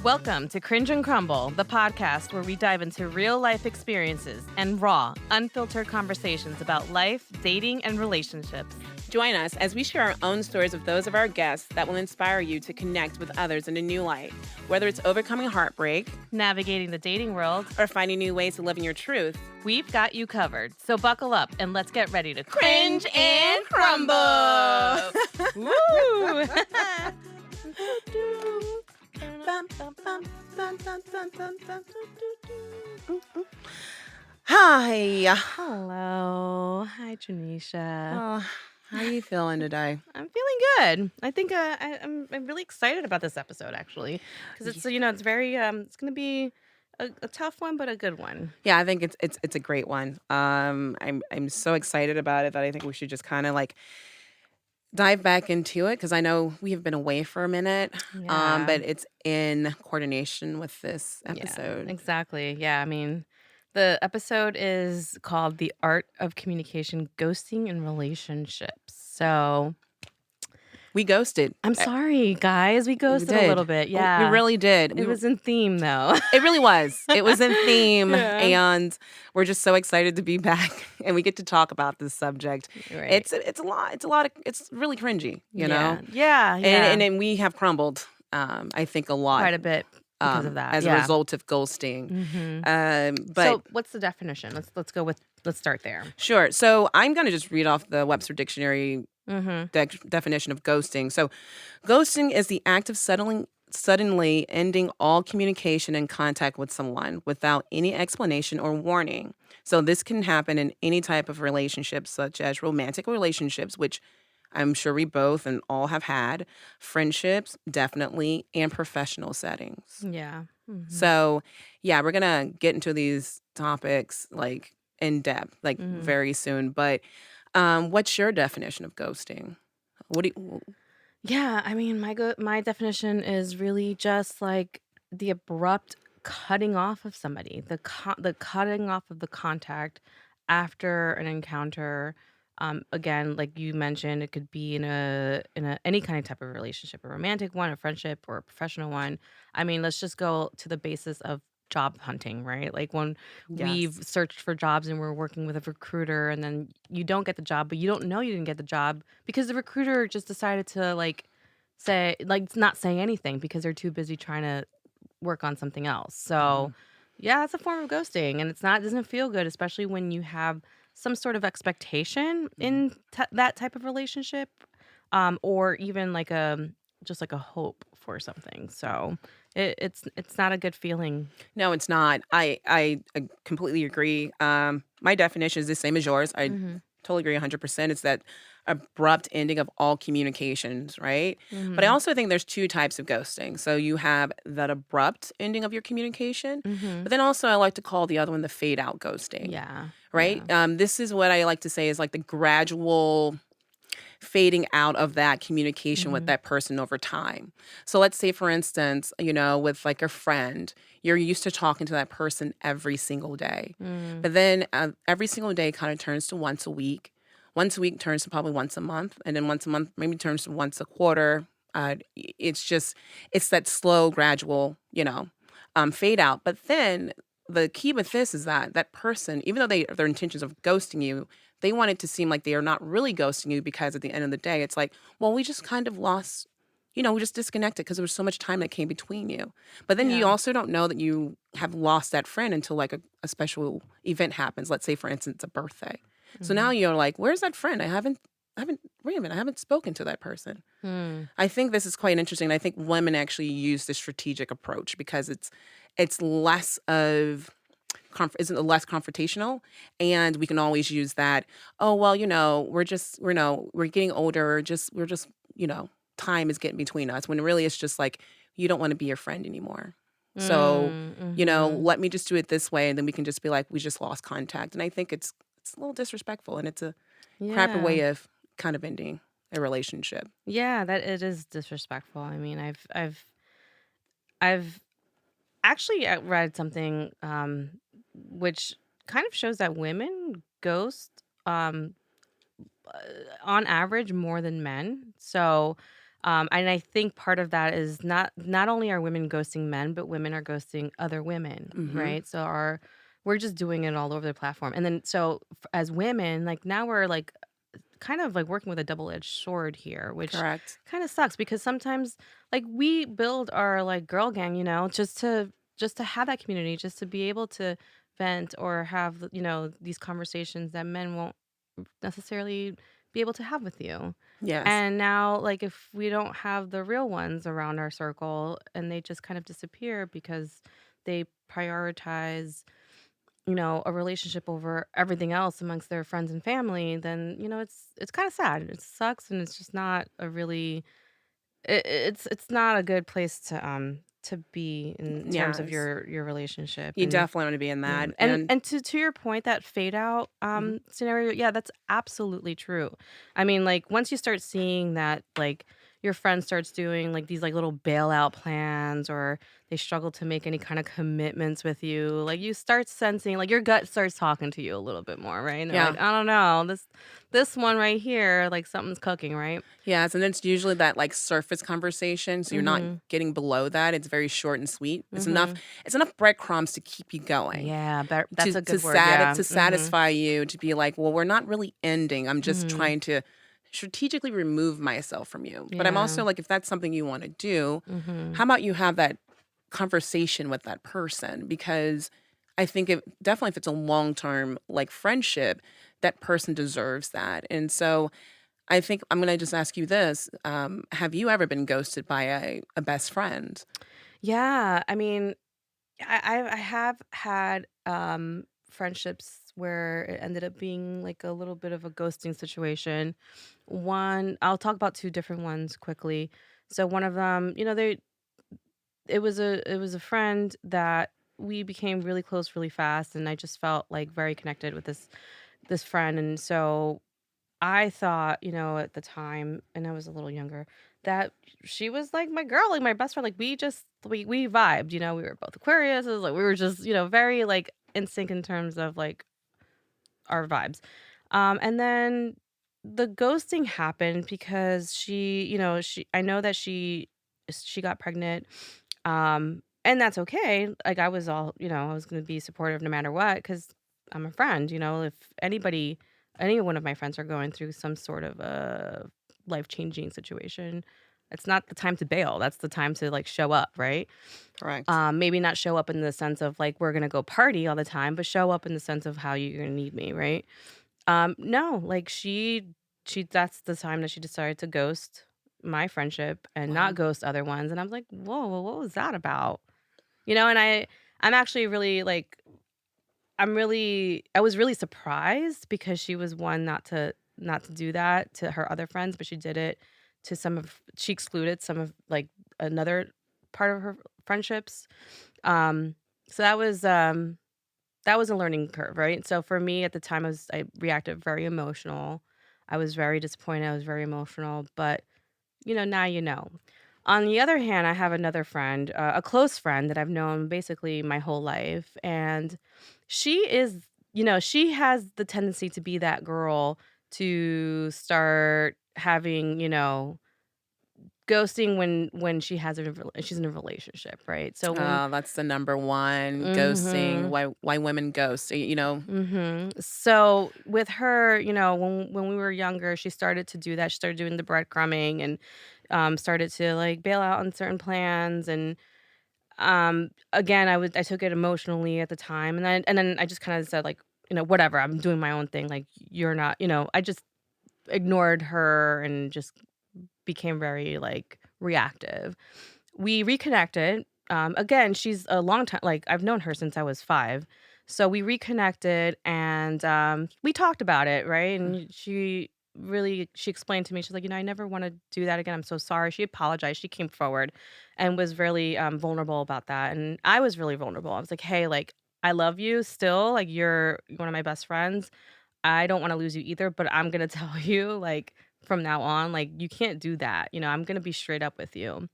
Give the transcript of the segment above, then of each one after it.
Welcome to Cringe and Crumble, the podcast where we dive into real-life experiences and raw, unfiltered conversations about life, dating, and relationships. Join us as we share our own stories with those of our guests that will inspire you to connect with others in a new light. Whether it's overcoming heartbreak, navigating the dating world, or finding new ways to live in your truth, we've got you covered. So buckle up and let's get ready to cringe and crumble. Woo! Hi. Hello. Hi, Janisha. Oh, how are you feeling today? I'm feeling good. I think I'm really excited about this episode, actually, because it's it's very it's going to be a tough one, but a good one. Yeah, I think it's a great one. I'm so excited about it that I think we should just kind of like dive back into it because I know we have been away for a minute, Yeah. but it's in coordination with this episode. Yeah, exactly. Yeah, I mean, the episode is called "The Art of Communication: Ghosting in Relationships." So We ghosted. I'm sorry, guys. We ghosted a did. little bit. Yeah, We really did. It was in theme, though. It really was. It was in theme, Yeah. and we're just so excited to be back, and we get to talk about this subject. Right. It's a lot. It's really cringy, you know. Yeah. And then we have crumbled. I think a lot, Quite a bit because of that. as a result of ghosting. Mhm. But So, what's the definition? Let's start there. sure. So I'm gonna just read off the Webster Dictionary Mm-hmm. definition of ghosting. So, ghosting is the act of suddenly ending all communication and contact with someone without any explanation or warning. So, this can happen in any type of relationship, such as romantic relationships, which I'm sure we both and all have had, friendships, definitely, and professional settings. Yeah. Mhm. So, yeah, we're gonna get into these topics like in depth, like very soon. But what's your definition of ghosting? What do you, Yeah, I mean, my definition is really just like the abrupt cutting off of somebody, the cutting off of the contact after an encounter. Again, like you mentioned, it could be in a any kind of type of relationship, a romantic one, a friendship, or a professional one. I mean, let's just go to the basis of job hunting, right? Like when we've yes. searched for jobs and we're working with a recruiter, and then you don't get the job, but you don't know you didn't get the job because the recruiter just decided to not say anything because they're too busy trying to work on something else. So, yeah, it's a form of ghosting, and it doesn't feel good, especially when you have some sort of expectation in that type of relationship, or even like just like a hope for something. So it's not a good feeling. No, it's not. I completely agree. My definition is the same as yours. I Mm-hmm. totally agree 100%. It's that abrupt ending of all communications, right? But I Mm-hmm. also think there's two types of ghosting. So you have that abrupt ending of your communication, Mm-hmm. but then also I like to call the other one the fade out ghosting, Yeah. right? Yeah. This is what I like to say is like the gradual fading out of that communication with Mm-hmm. that person over time. So let's say, for instance, with like a friend, you're used to talking to that person every single day. Mm. But then every single day kind of turns to once a week. Once a week turns to probably once a month. And then once a month maybe turns to once a quarter. It's that slow, gradual, fade out. But then the key with this is that that person, even though their intentions of ghosting you, they want it to seem like they are not really ghosting you because at the end of the day, it's like, well, we just kind of lost, we just disconnected because there was so much time that came between you. But then you Yeah. also don't know that you have lost that friend until like a special event happens. Let's say, for instance, a birthday. So now you're like, where's that friend? I haven't, wait a minute, I haven't spoken to that person. Mm. I think this is quite interesting. I think women actually use this strategic approach because it's less of isn't less confrontational, and we can always use that. Oh well, we're getting older. We're just time is getting between us. When really it's just like you don't want to be your friend anymore. So Mm-hmm. let me just do it this way, and then we can just be like we just lost contact. And I think it's a little disrespectful, and it's a crappy Yeah. way of kind of ending a relationship. Yeah, that it is disrespectful. I mean, I've actually read something which kind of shows that women ghost um on average more than men. So And I think part of that is not only are women ghosting men, but women are ghosting other women, Mhm. right? So our we're just doing it all over the platform. And then so as women, like now we're like kind of like working with a double-edged sword here, which Correct. kind of sucks because sometimes like we build our like girl gang, just to have that community, just to be able to vent or have, these conversations that men won't necessarily be able to have with you. Yes. And now like if we don't have the real ones around our circle and they just kind of disappear because they prioritize a relationship over everything else amongst their friends and family, then, it's kinda sad. It sucks, and it's just not a really it's not a good place to be in terms of Yes. your relationship, You and definitely wanna be in yeah, that, and and and to your point, that fade out, mhm. scenario, yeah, that's absolutely true. I mean, like, once you start seeing that, like, your friend starts doing, like, these, like, little bailout plans or they struggle to make any kinda commitments with you, like, you start sensing like, your gut starts talking to you a little bit more, right? And they're like, Yeah. "I don't know, this one right here, like, something's cooking," right? Yes, and it's usually that, like, surface conversation, so you're not Mhm. getting below that, it's very short and sweet. Mhm. It's enough breadcrumbs to keep you going, Yeah, that's to a to good word, sati yeah. to Mhm. satisfy you, to be like, "Well, we're not really ending, I'm just Mhm. trying to strategically remove myself from you." But I'm Yeah. also like, if that's something you wanna do, Mhm. how about you have that conversation with that person? Because I think if definitely if it's a long-term, like, friendship, that person deserves that, and so I think I'm gonna just ask you this, have you ever been ghosted by a best friend? Yeah, I mean, I have had, friendships where it ended up being, like, a little bit of a ghosting situation. One I'll talk about 2 different ones quickly. So one of them, they it was a friend that we became really close really fast, and I just felt, like, very connected with this friend, and so I thought, at the time, and I was a little younger, that she was like my girl, like my best friend. Like we vibed, we were both Aquariuses, like we were just, very like in sync in terms of like our vibes. And then the ghosting happened because she I know that she got pregnant. And that's okay. Like I was all, I was gonna be supportive no matter what, because I'm a friend, if any one of my friends are going through some sort of a life-changing situation, it's not the time to bail. That's the time to like show up, right? Correct. Maybe not show up in the sense of like we're gonna go party all the time, but show up in the sense of how you're gonna need me, right? No, like she that's the time that she decided to ghost my friendship and not Wow. ghost other ones. And I was like, whoa, what was that about? And I'm actually really like I was really surprised because she was one not to do that to her other friends, but she did it to she excluded some of like another part of her friendships. Um so that was a learning curve, right? So for me at the time I reacted very emotional. I was very disappointed, I was very emotional, but now you know. On the other hand, I have another friend, a close friend that I've known basically my whole life, and she has the tendency to be that girl to start having, ghosting when she's in a relationship, right? So when Oh, that's the number one, ghosting, Mhm. why women ghost, Mhm. So with her, when we were younger, she started to do that. She started doing the breadcrumbing and started to like bail out on certain plans. And again, I took it emotionally at the time, and then I just kind of said like, whatever. I'm doing my own thing. Like you're not, I just ignored her and just became very like reactive. We reconnected. Again, she's a long time like, I've known her since I was 5. So we reconnected and, we talked about it, right? And she explained to me, she's like, "I never wanna do that again. I'm so sorry." She apologized. She came forward and was really, vulnerable about that, and I was really vulnerable. I was like, "Hey, like, I love you still, like, you're one of my best friends. I don't wanna lose you either, but I'm gonna tell you, like, from now on, like, you can't do that. I'm gonna be straight up with you."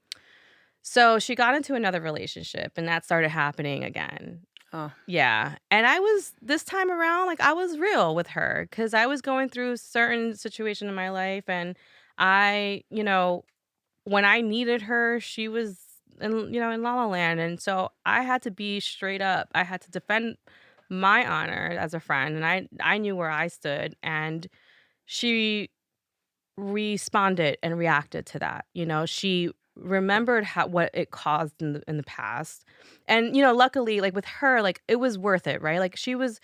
So she got into another relationship and that started happening again. Oh, Yeah, and I was this time around, like, I was real with her because I was going through certain situation in my life, and I, when I needed her, she was in La La Land, and so I had to be straight up. I had to defend my honor as a friend, and I knew where I stood, and she responded and reacted to that. She remembered what it caused in the past. And luckily, like with her, like it was worth it, right? Like she was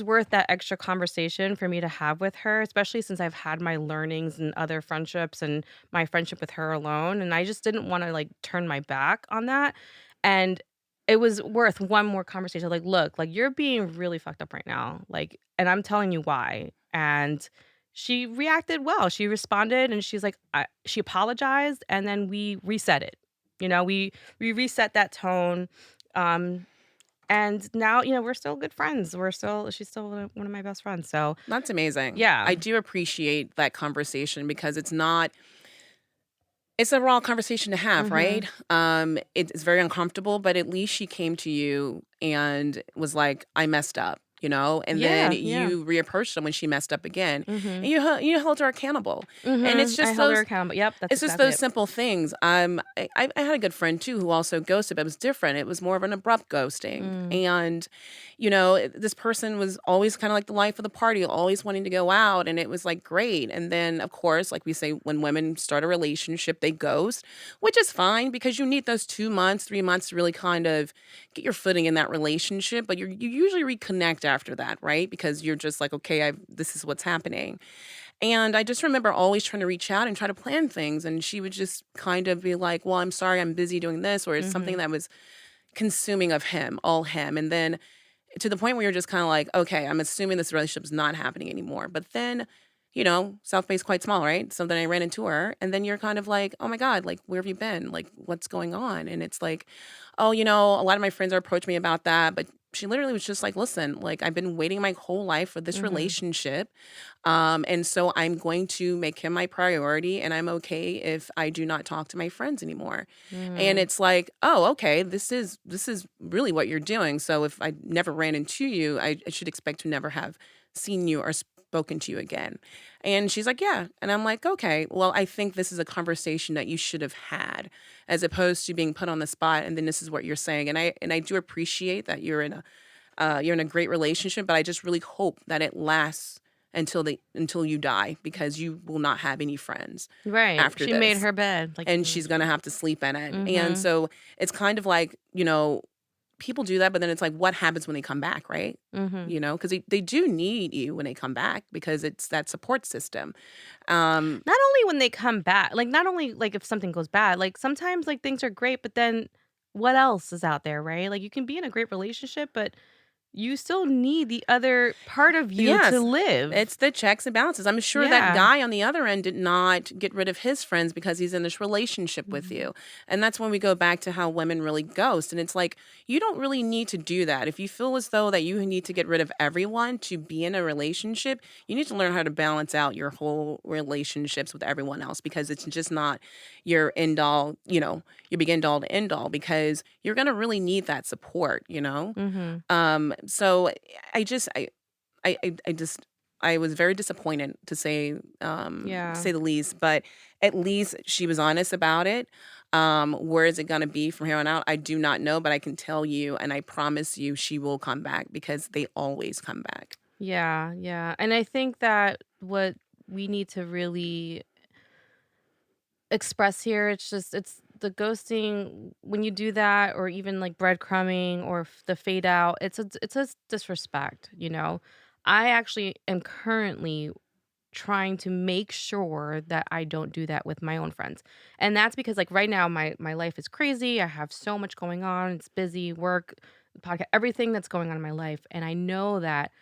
worth that extra conversation for me to have with her, especially since I've had my learnings and other friendships and my friendship with her alone. And I just didn't want to like turn my back on that. And it was worth one more conversation. Like, look, like you're being really fucked up right now. Like, and I'm telling you why. And she reacted well. She responded and she's like, she apologized and then we reset it. We reset that tone. Um, and now, we're still good friends. She's still one of my best friends. So That's amazing. yeah. I do appreciate that conversation because it's a raw conversation to have, Mm-hmm. right? It's very uncomfortable, but at least she came to you and was like, "I messed up," and then Yeah, yeah. you reapproached them when she messed up again, Mm-hmm. and you held her accountable. And Mm-hmm. I held her accountable. Yep, that's it's just exactly those it. simple things. I had a good friend too who also ghosted, but it was different. It was more of an abrupt ghosting. Mm, And, this person was always kind of like the life of the party, always wanting to go out. And it was like great. And then, of course, like we say, when women start a relationship, they ghost, which is fine because you need those 2 months, 3 months to really kind of get your footing in that relationship. But you usually reconnect after that, right? Because you're just like, okay, this is what's happening. And I just remember always trying to reach out and try to plan things. And she would just kind of be like, well, I'm sorry, I'm busy doing this, or it's something mhm. that was consuming of him, all him. And then to the point where you're just kind of like, okay, I'm assuming this relationship's not happening anymore. But then, South Bay's quite small, right? So then I ran into her, and then you're kind of like, oh my God, like, where have you been? Like, what's going on? And it's like, oh, a lot of my friends are approaching me about that. But she literally was just like, listen, like, I've been waiting my whole life for this Mhm. relationship. And so I'm going to make him my priority, and I'm okay if I do not talk to my friends anymore. And Mm. it's like, oh, okay, this is really what you're doing. So if I never ran into you, I should expect to never have seen you or spoken to you again. And she's like, yeah. And I'm like, okay, well, I think this is a conversation that you should have had, as opposed to being put on the spot. And then this is what you're saying. And I do appreciate that you're in a great relationship, but I just really hope that it lasts until you die, because you will not have any friends Right. after She made this, her bed, like and you she's gonna mentioned. have to sleep in it. And Mhm. so it's kind of like, people do that, but then it's like, what happens when they come back, right? Mhm. Because they do need you when they come back, because it's that support system. Um, Not only when they come back, like, not only, like, if something goes bad, like, sometimes, like, things are great, but then what else is out there, right? Like, you can be in a great relationship, but you still need the other part of you to Yes, live. it's the checks and balances. I'm sure that Yeah. guy on the other end did not get rid of his friends because he's in this relationship with Mhm. you. And that's when we go back to how women really ghost. And it's like, you don't really need to do that. If you feel as though that you need to get rid of everyone to be in a relationship, you need to learn how to balance out your whole relationships with everyone else, because it's just not your end all, your begin all to end all, because you're going to really need that support. Mhm. So I just, I just I was very disappointed, to Yeah. say the least, but at least she was honest about it. Where is it gonna be from here on out? I do not know, but I can tell you and I promise you she will come back, because they always come back. Yeah, yeah, and I think that what we need to really express here, it's the ghosting when you do that or even, like, breadcrumbing or the fade out, it's a disrespect. I actually am currently trying to make sure that I don't do that with my own friends. And that's because like right now my life is crazy. I have so much going on. It's busy, work, podcast, everything that's going on in my life. And I know that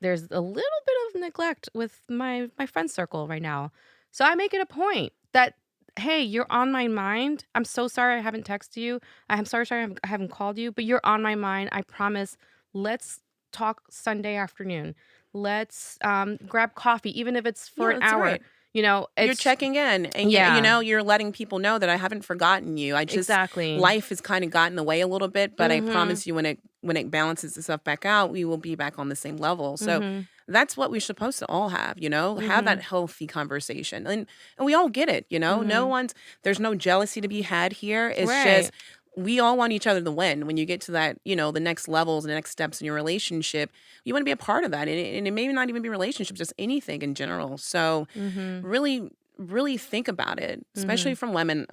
there's a little bit of neglect with my friend circle right now. So I make it a point that hey, you're on my mind. I'm so sorry I haven't texted you. I'm sorry I haven't called you, but you're on my mind. I promise. Let's talk Sunday afternoon. Let's grab coffee, even if it's for Yeah, an that's hour. right. You're It's checking in, and yeah, you're letting people know that I haven't forgotten you. I just exactly. life has kind of gotten in the way a little bit, but I Mhm. promise you, when it balances itself back out, we will be back on the same level. So Mhm. that's what we're supposed to all have, have that Mhm. healthy conversation. And we all get it, no Mhm. one's, there's no jealousy to be had here. It's Right. just, we all want each other to win. When you get to that, the next levels and the next steps in your relationship, you want to be a part of that. And it may not even be relationships, just anything in general. So Mhm. really, really think about it, especially Mhm. from women,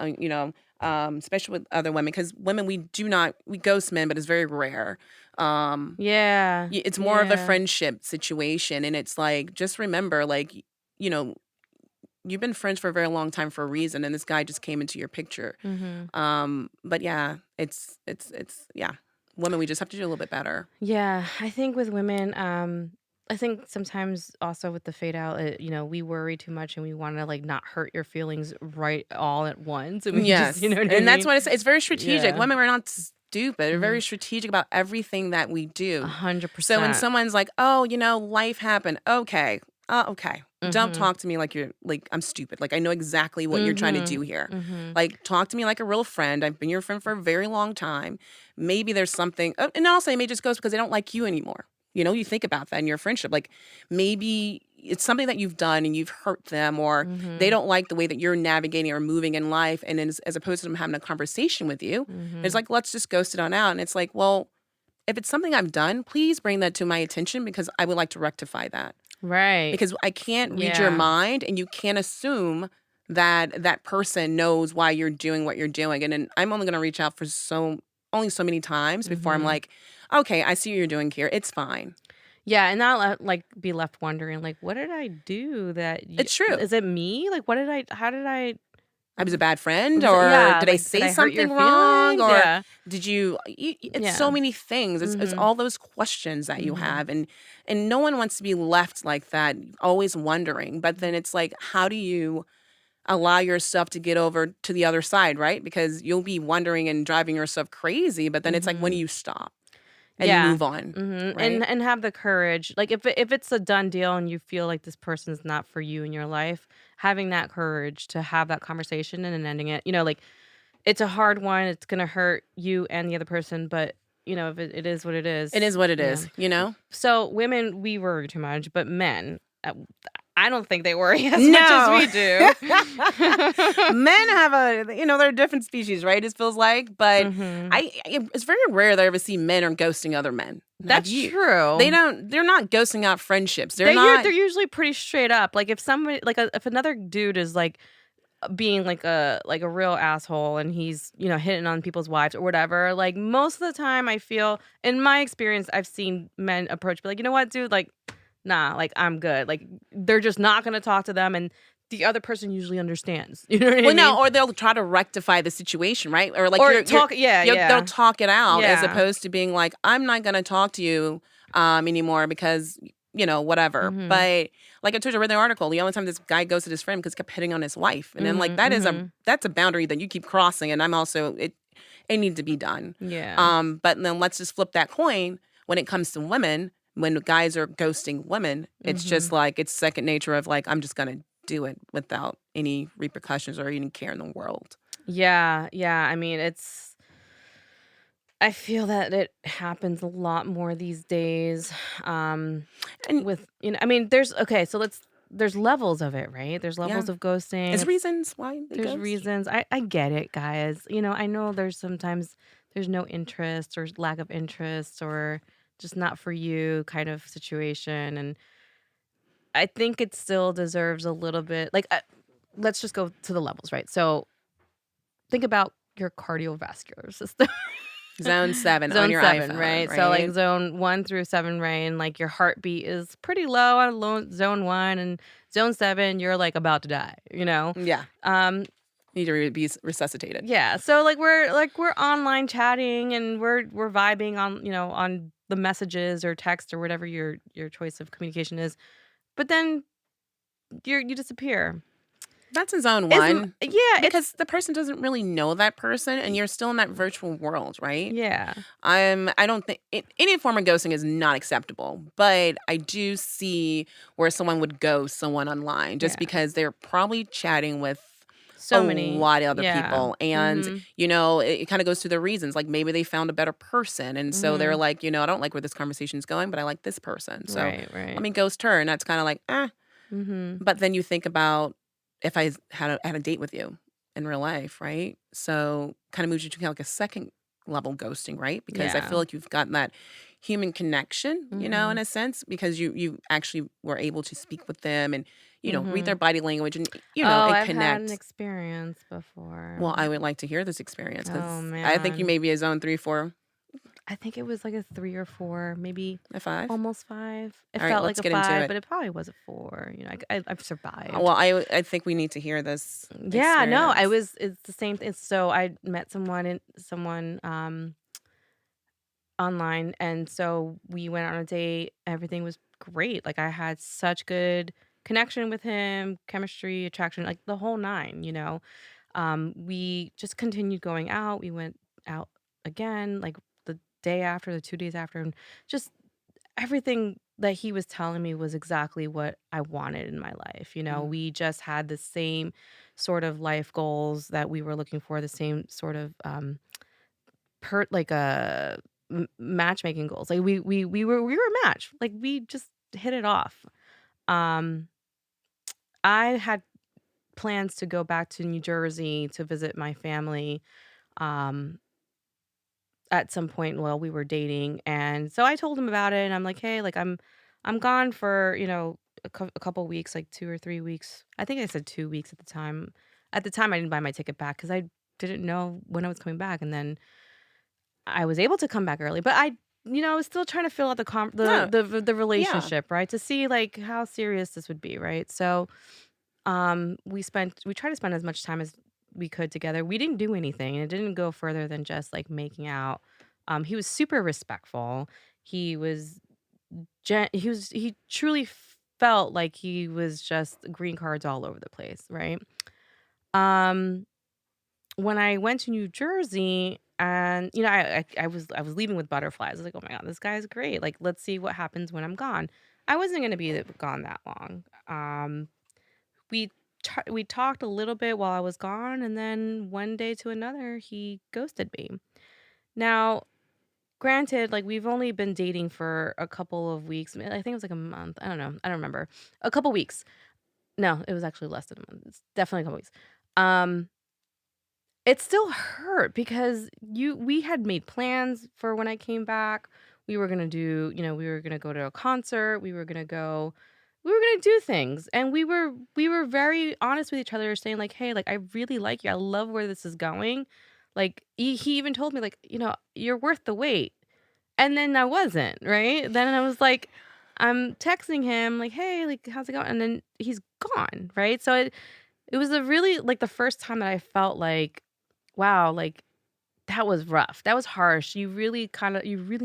especially with other women, because women, we ghost men, but it's very rare. Um, Yeah. it's more of a Yeah. friendship situation, and it's like, just remember, like, you know, you've been friends for a very long time for a reason, and this guy just came into your picture. Mhm. But yeah, it's yeah, women, we just have to do a little bit better. Yeah, I think with women, I think sometimes also with the fade out, we worry too much and we want to like not hurt your feelings right all at once, and we just, you Yes, know what I and that's mean? what it's very strategic. Yeah. Women are not stupid. They're very Mhm. strategic about everything that we A do. hundred So when percent. someone's like, "Oh, life happened." Okay. Okay. Don't Mhm. talk to me like you're like I'm stupid. Like I know exactly what you're trying to Mhm. do here. Mhm. Like talk to me like a real friend. I've been your friend for a very long time. Maybe there's something, and also it may just goes because they don't like you anymore. You think about that in your friendship. Like maybe it's something that you've done and you've hurt them, or they Mhm. don't like the way that you're navigating or moving in life. And then as opposed to them having a conversation with you, it's Mhm. like, let's just ghost it on out. And it's like, well, if it's something I've done, please bring that to my attention because I would like to rectify that. Right. Because I can't read your Yeah. mind and you can't assume that that person knows why you're doing what you're doing. And then I'm only going to reach out for only so many times before I'm Mhm. like, okay, I see what you're doing here. It's fine. Yeah, and not like be left wondering like what did I do It's true. is it me? Like what did I how did I I was a bad friend, was it, or yeah, did I like did say I hurt your something wrong, feelings? or Yeah. did you, it's so Yeah. many things. It's Mhm. all those questions that you Mhm. have, and no one wants to be left like that, always wondering. But then it's like, how do you allow yourself to get over to the other side, right? Because you'll be wondering and driving yourself crazy, but then it's like, when do Mhm. you stop and Yeah. move on, Mhm, right? and have the courage, like, if it's a done deal and you feel like this person's not for you in your life, having that courage to have that conversation and then ending it, like, it's a hard one, it's gonna hurt you and the other person, but, if it is what it It is, is what it you know? is. So, women, we worry too much, but men, I don't think they worry as much as No. we do. Men have they're a different species, right? It feels like, but Mhm. it's very rare that I ever see men are ghosting other men. Have That's you? true. They're not ghosting out friendships. They're not. They're usually pretty straight up, like, if somebody like, if another dude is, like, being like a real asshole and he's, hitting on people's wives or whatever, like, most of the time, I feel in my experience, I've seen men approach, be like, "You know what, dude? Like, nah, like, I'm good." Like, they're just not gonna talk to them, and the other person usually understands. You know what I Well, mean? no, or they'll try to rectify the situation, right? Or like Or talk yeah, they'll yeah. talk it out as Yeah. opposed to being like, I'm not gonna talk to you anymore because whatever. Mhm. But like I told you, I read the article. The only time this guy goes to his friend because he kept hitting on his wife, and I'm like, Mhm, mhm. that's a boundary that you keep crossing, and I'm also it needs to be done. Yeah. But then let's just flip that coin when it comes to women. When guys are ghosting women, it's just Mhm. like it's second nature of like I'm just gonna do it without any repercussions or any care in the world. Yeah, yeah, I mean, I feel that it happens a lot more these days, um, And with, I mean, there's levels of it, right? There's yeah, levels of ghosting, there's reasons why they there's ghost. reasons. I get it, guys. I know there's sometimes there's no interest or lack of interest or just not for you kind of situation, and I think it still deserves a little bit like, let's just go to the levels, right? So, think about your cardiovascular system. Zone 7 on Zone your 7, iPhone, right? So, like, right? zone 1 through 7 rain, like, your heartbeat is pretty low on zone 1, and zone 7, you're, like, about to die, you know? Yeah, Um, need to be resuscitated. yeah, so, like, we're online chatting, and we're vibing on, on the messages or text or whatever your choice of communication is, but then you disappear. That's in zone Is 1 yeah, it's because the person doesn't really know that person and you're still in that virtual world, right? yeah, I don't think any form of ghosting is not acceptable, but I do see where someone would ghost someone online just yeah. because they're probably chatting with a So many. lot of other Yeah. people. And, Mhm. it kind of goes through the reasons. Like maybe they found a better person. And so they're Mhm. like, I don't like where this conversation's going, but I like this person. So Right, let right. me ghost her. And that's kind of like, eh. Mhm. But then you think about if I had a date with you in real life, right? So kind of moves you to kind of like a second level ghosting, right? Because I feel Yeah. like you've gotten that human connection, in Mhm. a sense, because you actually were able to speak with them and read their Mhm. body language and Oh, and I've had an connect. experience before. Well, I would like to hear this experience Oh, because I think you man. may be a zone 3, 4, I think it was like a 3 or 4, maybe a 5. almost 5. It All right, felt like let's a get into 5, it. but it probably was a 4, I've Well, survived. I think we need to hear this Yeah, no, I experience. was it's the same thing. So I met someone, online, and so we went on a date, everything was great, like, I had such good connection with him, chemistry, attraction, like, the whole 9, We just continued going out, we went out again, like, the day after, the 2 days after, and just everything that he was telling me was exactly what I wanted in my life, Mm. We just had the same sort of life goals that we were looking for, the same sort of, per like, matchmaking goals, like, we were a match, like, we just hit it off. Um, I had plans to go back to New Jersey to visit my family, um, at some point while we were dating, and so I told him about it, and I'm like, "Hey, like, I'm gone for, a couple weeks, like, 2 or 3 weeks." I think I said 2 weeks at the time. At the time, I didn't buy my ticket back because I didn't know when I was coming back, and then I was able to come back early, but I was still trying to fill out the com No, the yeah. relationship, right? To see, like, how serious this would be, right? So, we tried to spend as much time as we could together. We didn't do anything, and it didn't go further than just, like, making out. He was super respectful. He was he truly felt like he was just green cards all over the place, right? Um when I went to New Jersey and, I was leaving with butterflies. I was like, "Oh my god, this guy's great. Like, let's see what happens when I'm gone." I wasn't gonna be gone that long. We we talked a little bit while I was gone, and then one day to another, he ghosted me. Now, granted, like, we've only been dating for a couple of weeks. I think it was like a month. I don't know. I don't remember. A couple weeks. No, it was actually less than a month. It's definitely a couple weeks. Um It still hurt because we had made plans for when I came back. We were gonna we were gonna go to a concert, we were gonna do things. And we were very honest with each other saying like, "Hey, like I really like you. I love where this is going." Like he even told me like, "You're worth the wait." And then I wasn't, right? Then I was like, I'm texting him like, "Hey, like how's it going?" And then he's gone, right? So it was a really like the first time that I felt like, wow, like that was rough. That was harsh. You really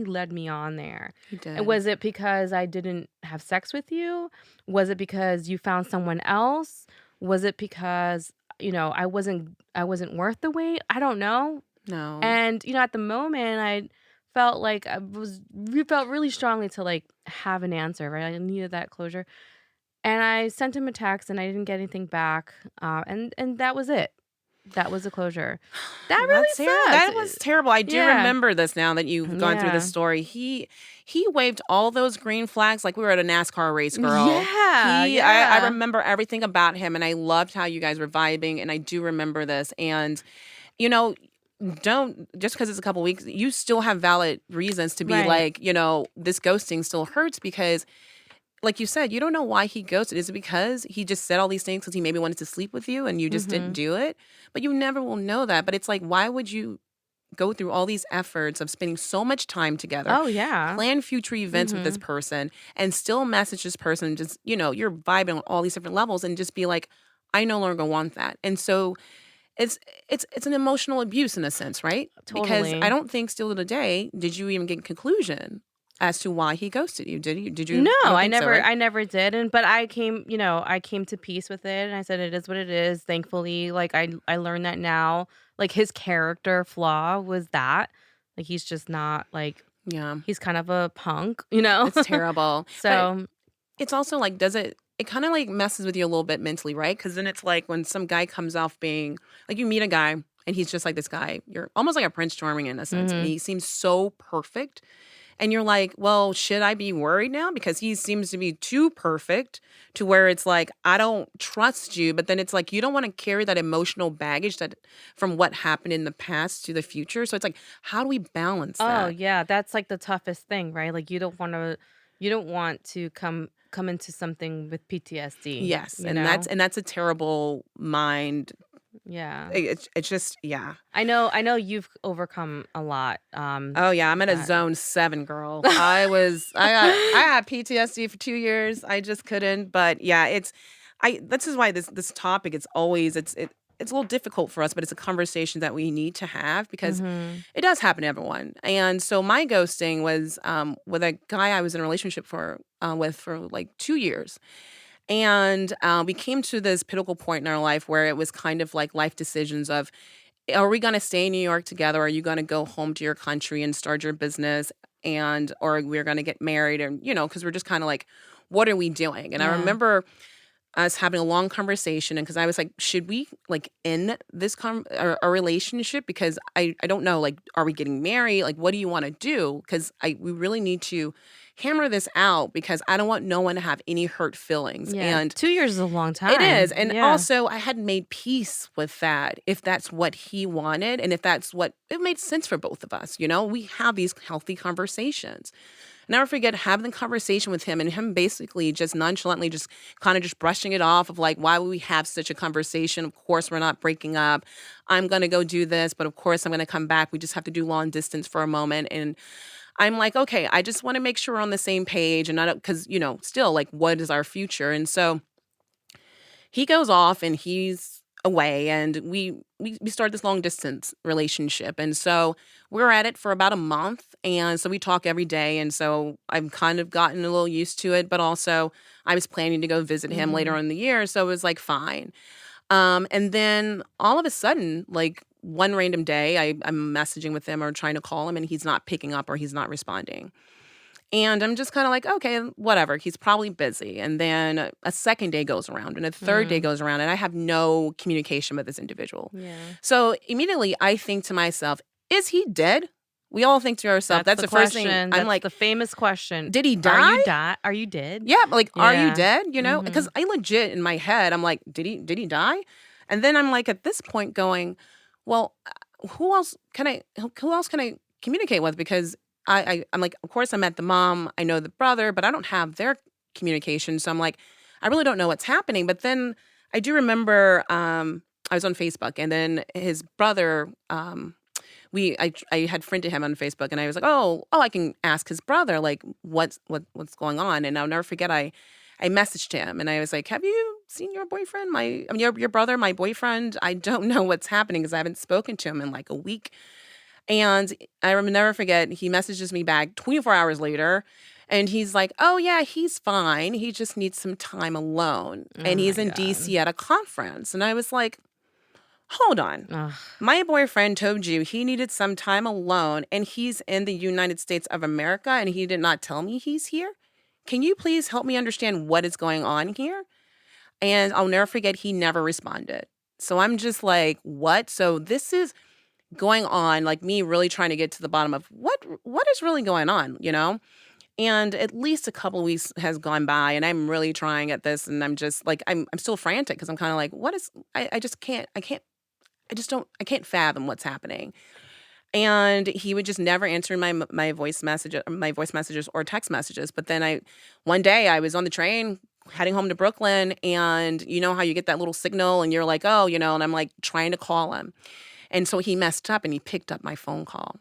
led me on there. He And did. was it because I didn't have sex with you? Was it because you found someone else? Was it because, I wasn't worth the wait? I don't know. No. And, at the moment I felt like we felt really strongly to like have an answer, right? I needed that closure. And I sent him a text and I didn't get anything back. And that was it. That was the closure. That That's really terrible. sucks. That was terrible. I do Yeah. remember this now that you've gone through this Yeah. story. He waved all those green flags like we were at a NASCAR race, girl. Yeah, I yeah. remember everything about him and I loved how you guys were vibing and I do remember this. And you know, don't just because it's a couple weeks, you still have valid reasons to be Right. like, this ghosting still hurts because like you said, you don't know why he ghosted. Is it because he just said all these things because he maybe wanted to sleep with you and you just didn't Mhm. do it? But you never will know that. But it's like, why would you go through all these efforts of spending so much time together, Oh, yeah. plan future events with this Mhm. person, and still message this person, just, you're vibing on all these different levels and just be like, I no longer want that. And so it's it's an emotional abuse in a sense, right? Because I Totally. don't think still to the day did you even get a conclusion as to why he ghosted you. Did you? Did No, you? I don't I think so, never right? I never did, and but I came to peace with it, and I said, "It is what it is." Thankfully, like, I learned that now, like, his character flaw was that, like, he's just not, like Yeah. he's kind of a punk, you know? It's terrible. But So it's also like, does it? it kind of like messes with you a little bit mentally, right? Because then it's like when some guy comes off being like you meet a guy and he's just like this guy, you're almost like a Prince Charming in a sense, and Mhm. he seems so perfect. And you're like, well, should I be worried now? Because he seems to be too perfect to where it's like, I don't trust you. But then it's like, you don't want to carry that emotional baggage that from what happened in the past to the future. So it's like, how do we balance Oh, that? yeah, that's, like, the toughest thing, right? Like, you don't want to come into something with PTSD, Yes. you know? And that's a terrible mind. Yeah. It's just, yeah. I know you've overcome a lot, Oh yeah, I'm with in a that. zone 7, girl. I got PTSD for 2 years. I just couldn't, but yeah, it's I this is why this topic it's always it's a little difficult for us, but it's a conversation that we need to have because Mhm. it does happen to everyone. And so my ghosting was with a guy I was in a relationship with for like 2 years. And we came to this pivotal point in our life where it was kind of like life decisions of are we gonna stay in New York together? Are you gonna go home to your country and start your business? And or we're gonna get married and because we're just kind of like, what are we doing? And I Yeah. remember us having a long conversation and because I was like, should we like end this our relationship? Because I don't know, like, are we getting married? Like, what do you want to do? Because I we really need to hammer this out because I don't want no one to have any hurt feelings. Yeah, And 2 years is a long it is, time. and Yeah. also I had made peace with that, if that's what he wanted, and if that's what it made sense for both of us, We have these healthy conversations. Never forget having the conversation with him and him basically just nonchalantly just kinda just brushing it off of like, "Why would we have such a conversation? Of course, we're not breaking up. I'm gonna go do this, but of course I'm gonna come back. We just have to do long distance for a moment," and I'm like, "Okay, I just wanna make sure we're on the same page and I don't because still, like, what is our future?" And so he goes off and he's away and we start this long distance relationship and so we're at it for about a month and so we talk every day and so I've kind of gotten a little used to it but also I was planning to go visit him later Mhm. in the year so it was like fine. And then all of a sudden like one random day I'm messaging with him or trying to call him and he's not picking up or he's not responding and I'm just kinda like, "Okay, whatever, he's probably busy." And then a second day goes around, and a third day Mm. goes around, and I have no communication with this individual. Yeah. So, immediately, I think to myself, "Is he dead?" We all think to ourselves That's that's the the first thing question. I'm That's like, the famous question. "Did he die?" Are you dead? Yeah, like, "Are you Yeah. dead?" Because Mhm. I legit, in my head, I'm like, "Did he die?" And then I'm like, at this point going, "Well, who else can I communicate with?" Because I'm like, of course, I met the mom, I know the brother, but I don't have their communication, so I'm like, I really don't know what's happening, but then I do remember, I was on Facebook, and then his brother, I had friended him on Facebook, and I was like, "Oh, I can ask his brother, like, what's going on?" And I'll never forget, I messaged him, and I was like, "Have you seen your boyfriend? I mean, your brother, my boyfriend? I don't know what's happening because I haven't spoken to him in like a week." And never forget, he messages me back 24 hours later, and he's like, "Oh yeah, he's fine. He just needs some time alone, Oh and my he's in god. DC at a conference." And I was like, "Hold on." Ugh. My boyfriend told you he needed some time alone and he's in the United States of America and he did not tell me he's here. Can you please help me understand what is going on here? And I'll never forget, he never responded. So I'm just like, what? So this is going on, like me really trying to get to the bottom of what is really going on? And at least a couple weeks has gone by and I'm really trying at this and I'm just like I'm still frantic because I'm kind of like, what is I just can't I just don't I can't fathom what's happening. And he would just never answer my voice messages or text messages. But then one day I was on the train heading home to Brooklyn and you know how you get that little signal and you're like, "Oh," and I'm like trying to call him. And so he messed up and he picked up my phone call.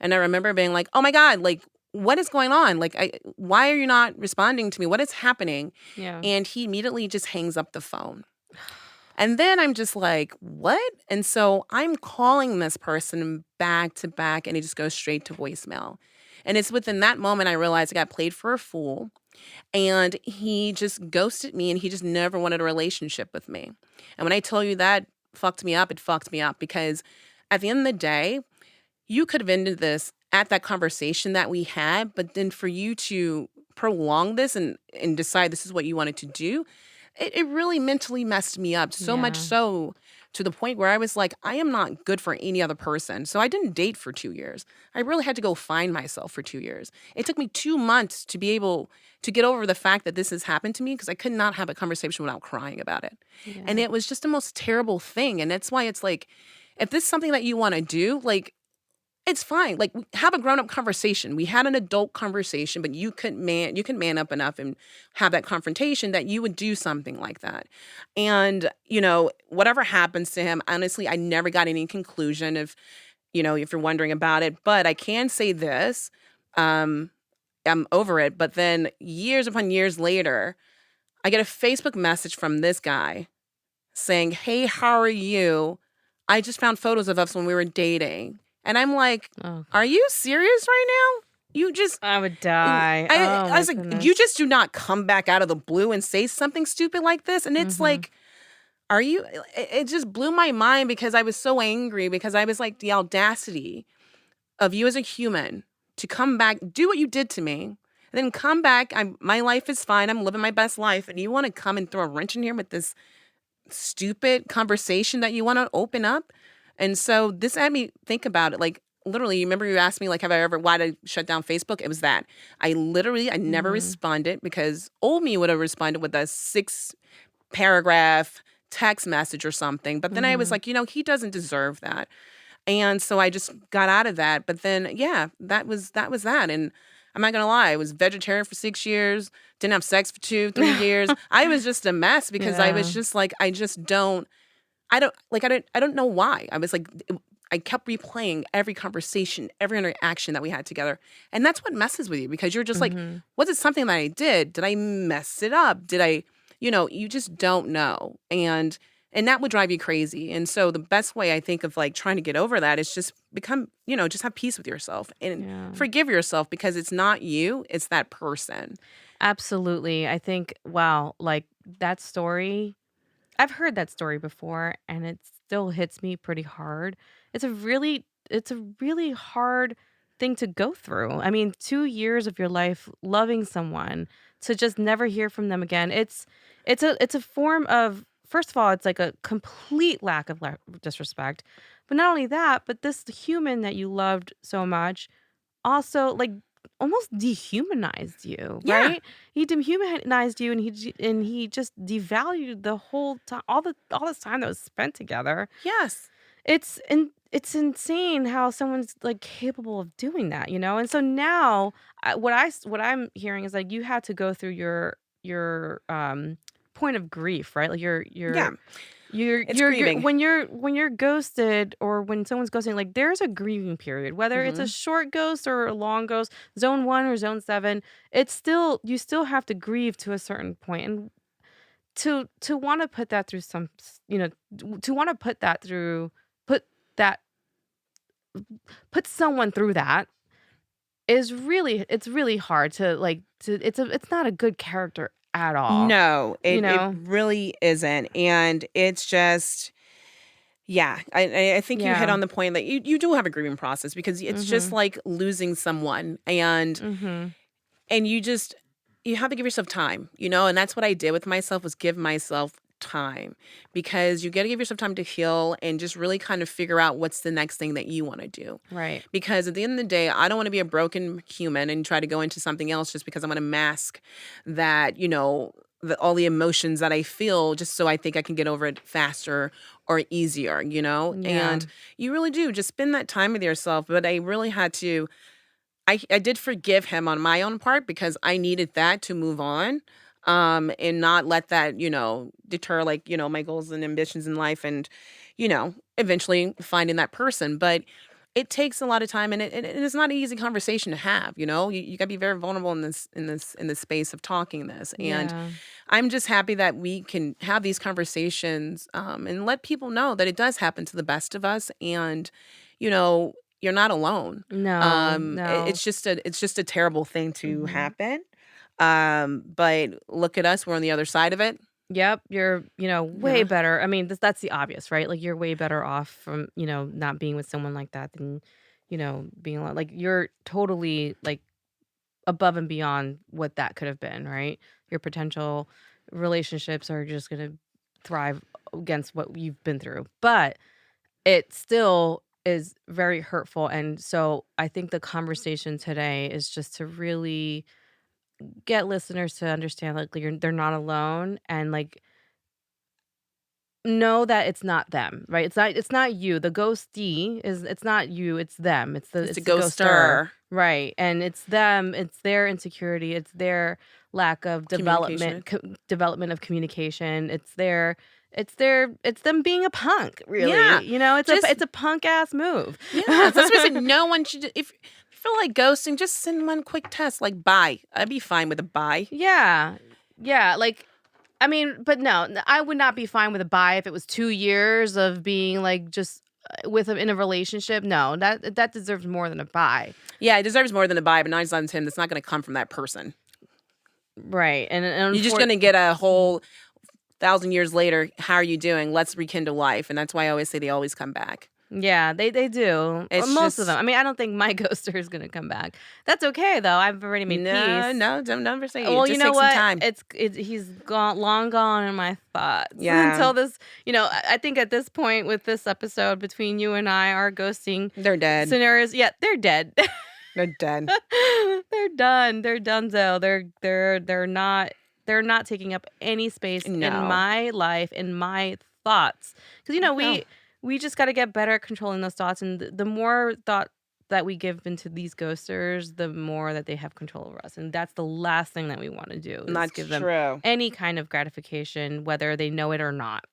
And I remember being like, "Oh my god, like what is going on? Like why are you not responding to me? What is happening?" Yeah. And he immediately just hangs up the phone. And then I'm just like, "What?" And so I'm calling this person back to back, and it just goes straight to voicemail. And it's within that moment I realized I got played for a fool, and he just ghosted me, and he just never wanted a relationship with me. And when I tell you that fucked me up, it fucked me up because at the end of the day, you could have ended this at that conversation that we had, but then for you to prolong this and decide this is what you wanted to do, it really mentally messed me up, so much Yeah. so to the point where I was like, I am not good for any other person. So I didn't date for 2 years. I really had to go find myself for 2 years. It took me 2 months to be able to get over the fact that this has happened to me because I could not have a conversation without crying about it. And Yeah. it was just the most terrible thing. And that's why it's like, if this is something that you want to do, like, it's fine. Like, have a grown-up conversation. We had an adult conversation, but you can man up enough and have that confrontation that you would do something like that. And, whatever happens to him, honestly, I never got any conclusion if you're wondering about it. But I can say this, um, I'm over it. But then years upon years later, I get a Facebook message from this guy saying, "Hey, how are you? I just found photos of us when we were dating." And I'm like, Oh, "Are you serious right now? You just I would die. I Oh I my was like, "You goodness. just do not come back out of the blue and say something stupid like this." And it's Mhm. like, "Are you?" It just blew my mind because I was so angry because I was like, the audacity of you as a human to come back, do what you did to me, and then come back. My life is fine. I'm living my best life, and you want to come and throw a wrench in here with this stupid conversation that you want to open up. And so this had me think about it. Like, literally, you remember you asked me, like, have I ever, why did I shut down Facebook? It was that. I never Mhm. responded because old me would have responded with a 6 paragraph text message or something. But then I was Mhm. like, he doesn't deserve that. And so I just got out of that. But then, yeah, that was that. And I'm not gonna lie, I was vegetarian for 6 years, didn't have sex for 2, 3 years. I was just a mess because I was Yeah. just like, I don't know why. I was like, I kept replaying every conversation, every interaction that we had together. And that's what messes with you because you're just like, Mhm. was it something that I did? Did I mess it up? Did I, you just don't know. And that would drive you crazy. And so the best way I think of like trying to get over that is just just have peace with yourself and Yeah. forgive yourself because it's not you, it's that person. Absolutely. I think, wow, like that story, I've heard that story before and it still hits me pretty hard. It's a really hard thing to go through. I mean, 2 years of your life loving someone to just never hear from them again. It's a form of, first of all, it's like a complete lack of disrespect. But not only that, but this human that you loved so much also, like, almost dehumanized you, Yeah. right? He dehumanized you, and he just devalued the whole time, all this time that was spent together. Yes. It's insane how someone's, like, capable of doing that, you know? And so now, what I'm hearing is, like, you had to go through your point of grief, right? Like, Yeah. It's you're grieving. when you're ghosted or when someone's ghosting, like, there's a grieving period, whether it's a Mhm. short ghost or a long ghost, zone 1 or zone 7, it's still you still have to grieve to a certain point, and to wanna put that through to wanna put that put someone through that is really hard to, like, it's not a good character at all, No, you it know? really isn't, and it's just yeah, I think you hit Yeah. on the point that you do have a grieving process because it's just Mhm. like losing someone, and Mhm. you have to give yourself time, and that's what I did with myself was give myself time because you got to give yourself time to heal and just really kind of figure out what's the next thing that you want to do. Right. Because at the end of the day, I don't want to be a broken human and try to go into something else just because I want to mask that, all the emotions that I feel just so I think I can get over it faster or easier. Yeah. And you really do just spend that time with yourself. But I really had to, I did forgive him on my own part because I needed that to move on. And not let that, deter like, my goals and ambitions in life and, eventually finding that person. But it takes a lot of time and it is not an easy conversation to have. You gotta be very vulnerable in this space of talking this. And Yeah. I'm just happy that we can have these conversations and let people know that it does happen to the best of us and you know you're not alone. No, It's no. just a terrible thing to Mhm. happen. But look at us, we're on the other side of it. Yep, you're, you way know better. I mean, that's the obvious, right? Like, you're way better off from, not being with someone like that than, being alone. Like, you're totally, like, above and beyond what that could have been, right? Your potential relationships are just gonna thrive against what you've been through. But it still is very hurtful, and so I think the conversation today is just to really get listeners to understand, like, they're not alone, and, like, know that it's not them, right? It's not you. The ghostee is it's not you, it's them. It's the It's a it's the ghoster. ghoster. Right. And it's them, it's their insecurity, it's their lack of Communication. development of communication. It's them being a punk, Yeah. really. You know, Just it's a punk ass move. yeah. That's what I said. No one should. If you feel like ghosting, just send one quick test, like bye. I'd be fine with a bye. Yeah. Yeah, like I mean, but no, I would not be fine with a bye if it was 2 years of being, like, just, with in a relationship. No, that deserves more than a bye. Yeah, it deserves more than a bye, but 9 times out of 10, that's not going to come from that person. Right, and You're just going to get a whole 1,000 years later. How are you doing? Let's rekindle life, and that's why I always say they always come back. yeah, they do. It's Most of them. just I mean, I don't think my ghoster is gonna come back. That's okay, though. I've already made no, peace. no, don't never say it. It Well, you just know takes some what? time. He's gone long gone in my thoughts Yeah, until this, I think at this point with this episode between you and I, our ghosting they're dead. scenarios, yeah, they're dead. They're dead. They're done. They're donezo. They're not taking up any space in No, my life, in my thoughts. Because no. we just got to get better at controlling those thoughts, and the more thought that we give into these ghosters, the more that they have control over us, and that's the last thing that we want to do is That's give them true. any kind of gratification, whether they know it or not.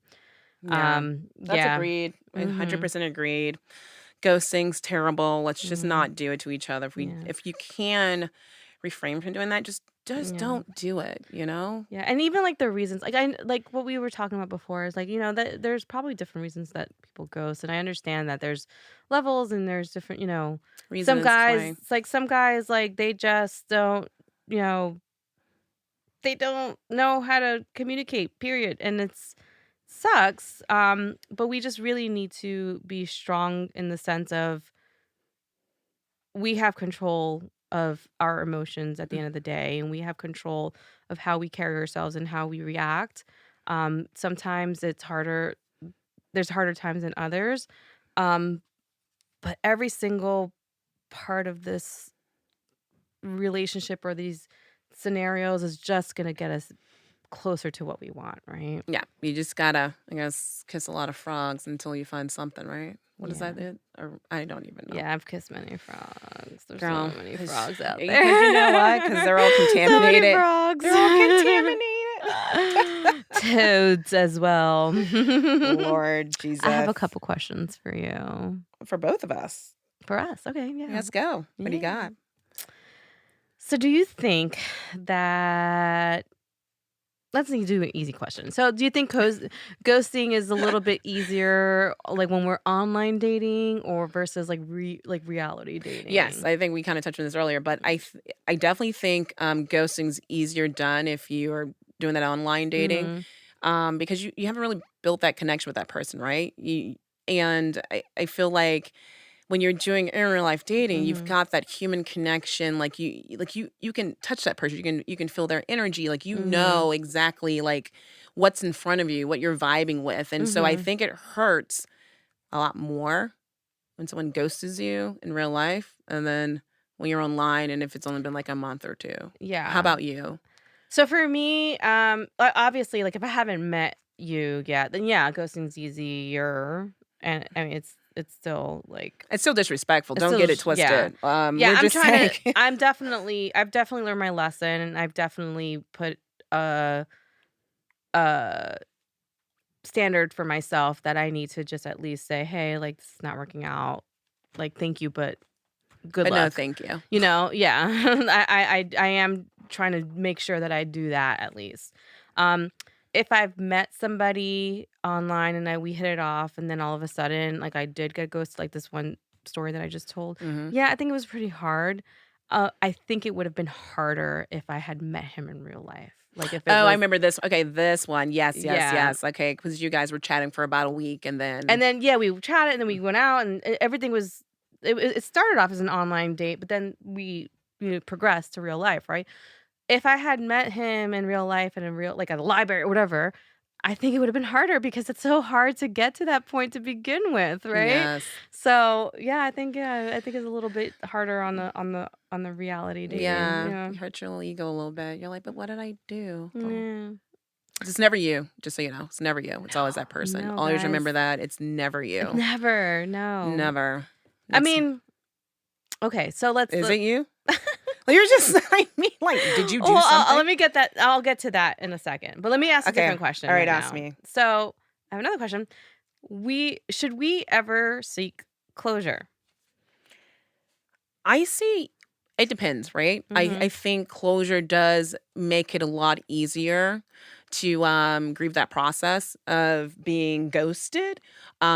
Yeah, that's Yeah. agreed. Mhm. 100% agreed. Ghosting's terrible. Let's just Mhm. not do it to each other. Yeah. If you can refrain from doing that, just Yeah. don't do it, you know? Yeah, and even, like, the reasons like, what we were talking about before is, like, that there's probably different reasons that people ghost, and I understand that there's levels and there's different, some Reasons guys why. it's like, some guys, like, they just don't, you know they don't know how to communicate, period, and it's sucks, but we just really need to be strong in the sense of we have control of our emotions at the Mm, end of the day, and we have control of how we carry ourselves and how we react. Sometimes there's harder times than others. Um, but every single part of this relationship or these scenarios is just going to get us closer to what we want, right? yeah, you just gotta, I guess, kiss a lot of frogs until you find something, right? What is that Yeah. it? Or I don't even know. Yeah, I've kissed many frogs. There's so Girl, many because frogs out you know what? there. Because they're all So many contaminated. frogs. They're all contaminated. Toads as well. Lord I have Jesus. a couple questions for you. For both of us. For us. Okay, yeah. Let's go. What do you Yeah. got? So do you think that let's do an easy question. So do you think ghosting is a little bit easier like when we're online dating or versus like reality Yes, dating? I think we kind of touched on this earlier, but I definitely think ghosting's easier done if you are doing that online dating, Mhm. because you haven't really built that connection with that person, right? And I feel like when you're doing in real life dating, you've Mhm. got that human connection. You can touch that person. You can feel their energy. Like you Mhm. know exactly like what's in front of you, what you're vibing with, and so I Mhm. think it hurts a lot more when someone ghosts you in real life and then when you're online and if it's only been like a month or two. How Yeah. about you? So for me, obviously, like if I haven't met you yet, then yeah, ghosting's easier, and I mean it's still like It's still disrespectful. it's Don't still get it yeah, twisted. yeah. We're I'm just trying saying. to. I've definitely learned my lesson, and I've definitely put a a standard for myself that I need to just at least say, hey, like this is not working out. Like thank you, but good But no, luck. thank you. Yeah. I am trying to make sure that I do that at least. Um, if I've met somebody online and we hit it off, and then all of a sudden, like I did get ghosted, like this one story that I just told. Hmm. Yeah, I think it was pretty hard. I think it would have been harder if I had met him in real life. Like if it Oh, I was, remember this. Okay, this one. Yes, yes, yeah. yes. Okay, because you guys were chatting for about a week and And then. then yeah, we chatted, and then we went out, and everything was. It started off as an online date, but then we progress to real life, right? If I had met him in real life and in real like, at a library or whatever, I think it would've been harder because it's so hard to get to that point to begin with, right? Yes. So, yeah, I think it's a little bit harder on the reality dating, Yeah. yeah. You hurt your little ego a little bit. You're like, but what did I do? Well, Yeah. it's never you, just so you know. It's never you. It's always that person. No, Always guys. remember that. It's never you. Never, no. Never. I It's mean, okay, so let's is let it you? Like, you're just I mean, like, did you do well, something? let me get that I'll get to that in a second, but let me ask a Okay. different question All right, right ask now. me. So, I have another question. We ever seek closure? I see it depends, right? I Mhm. think closure does make it a lot easier to grieve that process of being ghosted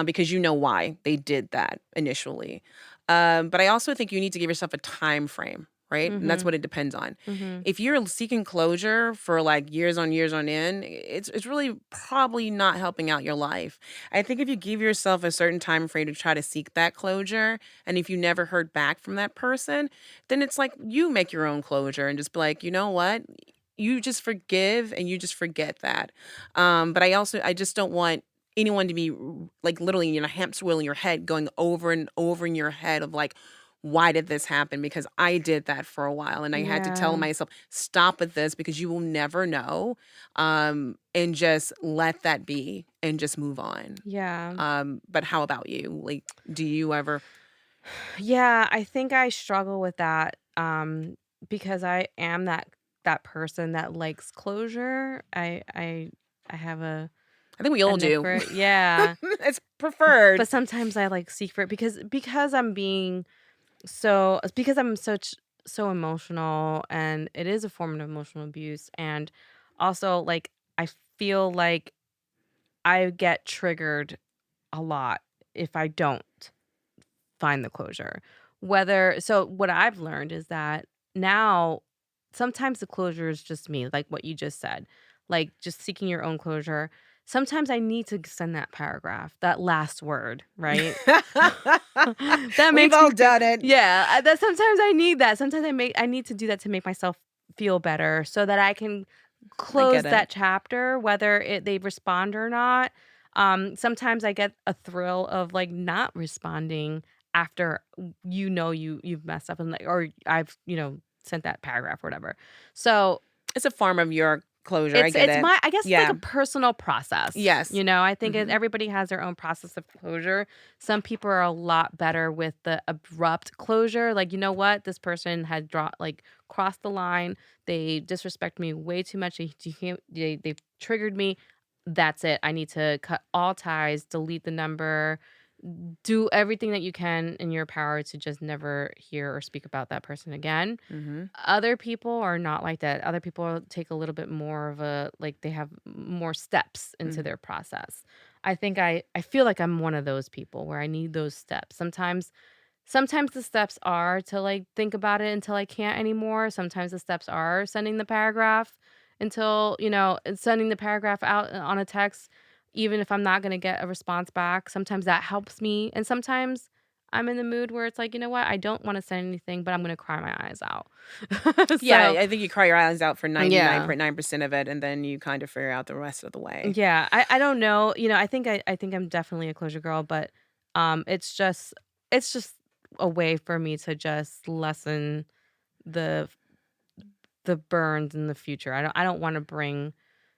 because you know why they did that initially. But I also think you need to give yourself a time frame, right? And that's Mhm. what it depends on. Mhm. If you're seeking closure for like years on end, it's really probably not helping out your life. I think if you give yourself a certain time frame to try to seek that closure, and if you never heard back from that person, then it's like you make your own closure and just be like, you know what? You just forgive and you just forget that. But I just don't want anyone to be like literally in a hamster wheel in your head going over and over in your head of like, why did this happen? Because I did that for a while and I had to tell Yeah. myself, stop with this because you will never know. And just let that be and just move on. Yeah. But how about you? Like, do you ever Yeah, I think I struggle with that, because I am that person that likes closure. I have I think we a all knack do. for it. Yeah. It's preferred. But sometimes I, like, seek for it because I'm being because I'm so emotional, and it is a form of emotional abuse, and also, like, I feel like I get triggered a lot if I don't find the closure. What I've learned is that now sometimes the closure is just me, like what you just said, like just seeking your own closure. Sometimes I need to send that paragraph, that last word, right? That We've makes all me feel done it. yeah, that sometimes I need that. Sometimes I need to do that to make myself feel better so that I can I get close it. that chapter, whether they respond or not. Sometimes I get a thrill of, like, not responding after you've messed up and, like or I've, sent that paragraph or whatever. So It's a form of your closure. I get it's it. my I guess it's like Yeah. a personal process, Yes. I think Mhm. everybody has their own process of closure. Some people are a lot better with the abrupt closure, like, "You know what? This person had crossed the line. They disrespect me way too much. They've triggered me. That's it. I need to cut all ties, delete the number, do everything that you can in your power to just never hear or speak about that person again." Mhm. Other people are not like that. Other people take a little bit more of they have more steps into Mhm. their process. I think I feel like I'm one of those people where I need those steps. Sometimes the steps are to, like, think about it until I can't anymore. Sometimes the steps are sending the paragraph sending the paragraph out on a text, even if I'm not gonna get a response back. Sometimes that helps me, and sometimes I'm in the mood where it's like, "You know what? I don't wanna send anything, but I'm gonna cry my eyes out." Yeah, So, I think you cry your eyes out for yeah. 99.9% of it, and then you kind of figure out the rest of the way. Yeah, I don't know, I think I'm definitely a closure girl, but, it's just a way for me to just lessen the the burns in the future. I don't wanna bring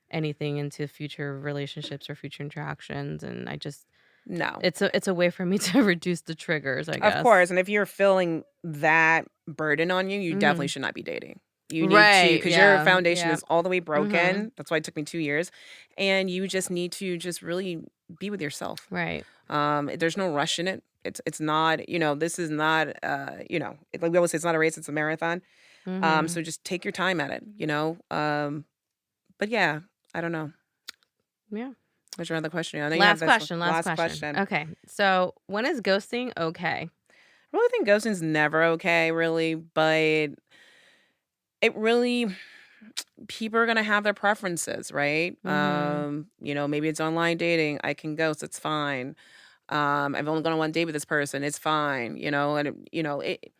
anything into future relationships or future interactions, and I just No. it's a way for me to reduce the triggers, I Of guess. course, and if you're feeling that burden on you, you definitely Mhm. should not be dating. You need to Right, because your yeah, foundation yeah. is all the way Mhm. broken. That's why it took me 2 years, and you just need to just really be with yourself. Right. There's no rush in it. It's not, this is not, like we always say, it's not a race, it's a marathon. Mhm. So just take your time at it. But yeah, I don't know. Yeah. What's your other question? I know you have Last this one. question, last Last question. question. Okay. So, when is ghosting okay? I really think ghosting's never okay, really, but it really people are gonna have their preferences, right? Mhm. Maybe it's online dating. I can ghost, it's fine. I've only gone on one date with this person. It's fine,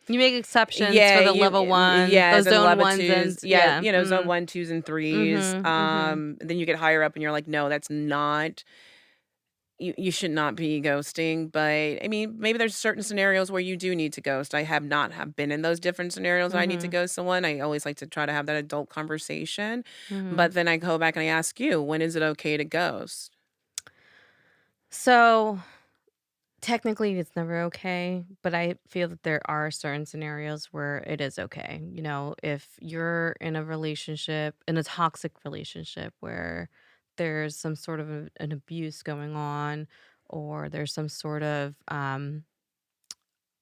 You make exceptions for yeah, the level ones, yeah, the zone zone level ones, twos, and yeah, yeah. zone one, twos, and threes. Mhm, mhm. Then you get higher up, and you're like, no, that's not. You should not be ghosting, but I mean, maybe there's certain scenarios where you do need to ghost. I have been in those different scenarios where I need to Mhm, ghost someone. I always like to try to have that adult conversation, mhm. but then I go back and I ask you, when is it okay to ghost? So, technically, it's never okay, but I feel that there are certain scenarios where it is okay. If you're in a relationship, in a toxic relationship where there's some sort of an abuse going on, or there's some sort of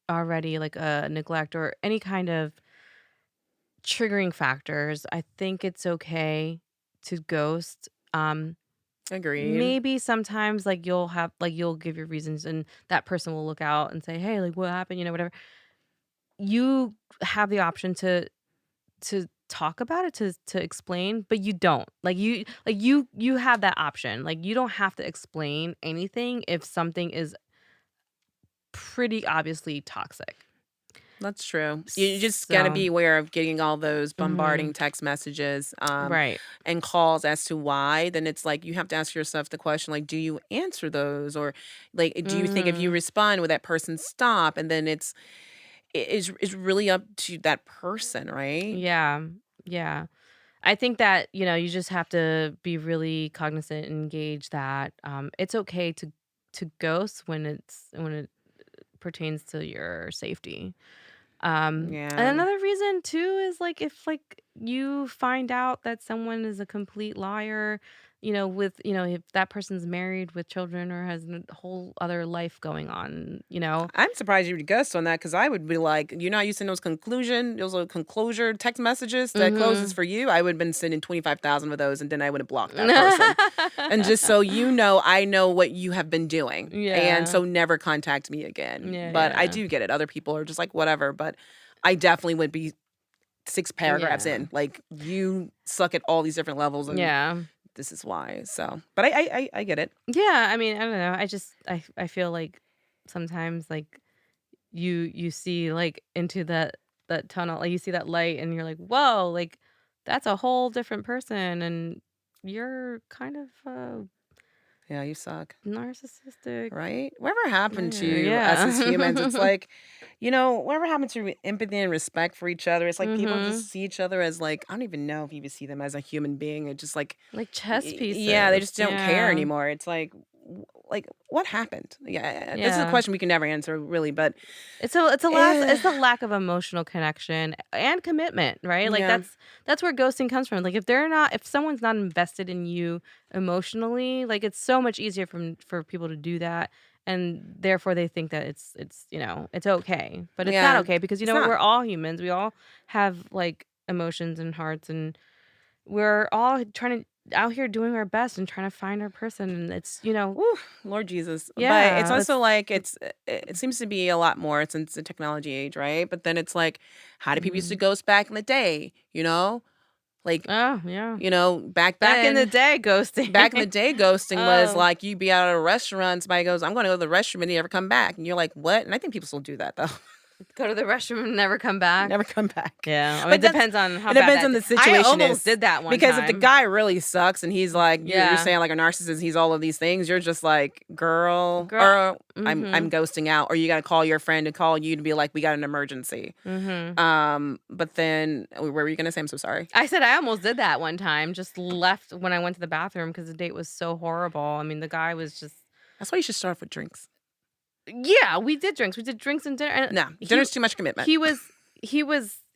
already like a neglect or any kind of triggering factors, I think it's okay to ghost. Agreed. Maybe sometimes like you'll give your reasons and that person will look out and say, "Hey, like what happened?" Whatever. You have the option to talk about it, to explain, but you don't. You have that option. Like you don't have to explain anything if something is pretty obviously toxic. That's true. You just got to So, be aware of getting all those mhm, bombarding text messages, right. and calls as to why. Then it's like you have to ask yourself the question, like, do you answer those, or like, do you think if you Mhm. respond, will that person stop? And then is really up to that person, right? Yeah. Yeah. I think that, you just have to be really cognizant and engage that it's okay to ghost when it pertains to your safety. And Yeah. another reason too is like if like you find out that someone is a complete liar, if that person's married with children or has a whole other life going on. I'm surprised you would ghost on that because I would be like, you're not using those are conclosure text messages that closes Mhm. for you. I would have been sending 25,000 of those, and then I would have blocked that person. And just so you know, I know what you have been doing. And Yeah. so never contact me again. Yeah, But I yeah. do get it. Other people are just like, whatever. But I definitely would be 6 paragraphs Yeah. in. Like, you suck at all these different levels, and Yeah. this is why. So, but I get it. Yeah, I mean, I don't know. I feel like sometimes like you see like into that tunnel, like you see that light and you're like, "Whoa, like that's a whole different person and you're kind of Yeah, you suck. narcissistic." Right? Whatever happened to us as humans, it's Yeah. like, whatever happened to empathy and respect for each other? It's like people Mhm. just see each other as like, I don't even know if you even see them as a human being. It's just like, Like chess yeah, they pieces. just don't care Yeah. anymore. It's like what happened? Yeah, this is a Yeah. question we can never answer really, but It's eh, the lack of emotional connection and commitment, right? Like yeah, that's where ghosting comes from. Like if someone's not invested in you emotionally, like it's so much easier for people to do that and therefore they think that it's okay. But it's not yeah, okay because it's not. we're all humans. We all have like emotions and hearts and we're all trying to out here doing our best and trying to find our person and Woo, Lord Jesus. But it's yeah, also like it seems to be a lot more since the technology age, right? But then it's like, how do people used to mhm. ghost back in the day? Like, Oh, yeah. back in the day, ghosting was Oh, like you'd be out at a restaurant, somebody goes, I'm gonna go to the restroom, and you never come back. And you're like, what? And I think people still do that though. go to the restroom and never come back? Never come back. Yeah, I mean, it But that's depends on how it bad depends that on d the I situation almost is did that one because if the time. guy really sucks and he's like you're Yeah. saying like a narcissist, he's all of these things, you're just like, girl, Girl or I'm mhm, ghosting out, or you gotta call your friend to call you to be like, we got an emergency. mhm. But then what were you gonna say? I'm so sorry. I said I almost did that one time, just left when I went to the bathroom because the date was so horrible. I mean, the guy was just That's why you should start off with drinks. yeah, we did drinks. We did drinks and dinner, and No, dinner's too much commitment. he was